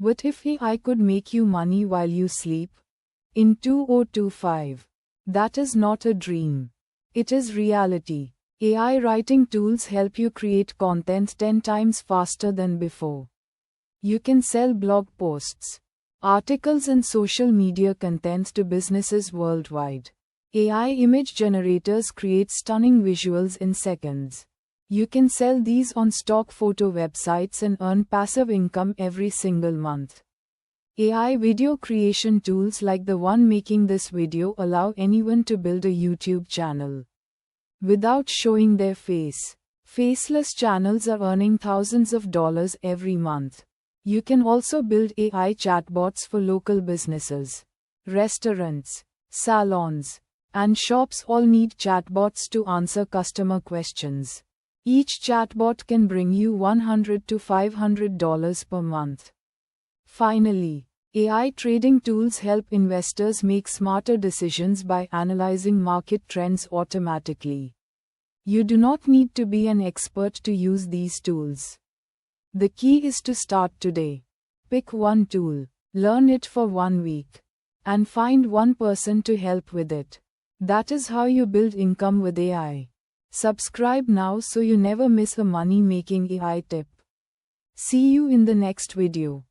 What if AI could make you money while you sleep? In 2025. That is not a dream. It is reality. AI writing tools help you create content 10 times faster than before. You can sell blog posts, articles, and social media content to businesses worldwide. AI image generators create stunning visuals in seconds. You can sell these on stock photo websites and earn passive income every single month. AI video creation tools like the one making this video allow anyone to build a YouTube channel without showing their face. Faceless channels are earning thousands of dollars every month. You can also build AI chatbots for local businesses. Restaurants, salons, and shops all need chatbots to answer customer questions. Each chatbot can bring you $100 to $500 per month. Finally, AI trading tools help investors make smarter decisions by analyzing market trends automatically. You do not need to be an expert to use these tools. The key is to start today. Pick one tool, learn it for 1 week, and find one person to help with it. That is how you build income with AI. Subscribe now so you never miss a money-making AI tip. See you in the next video.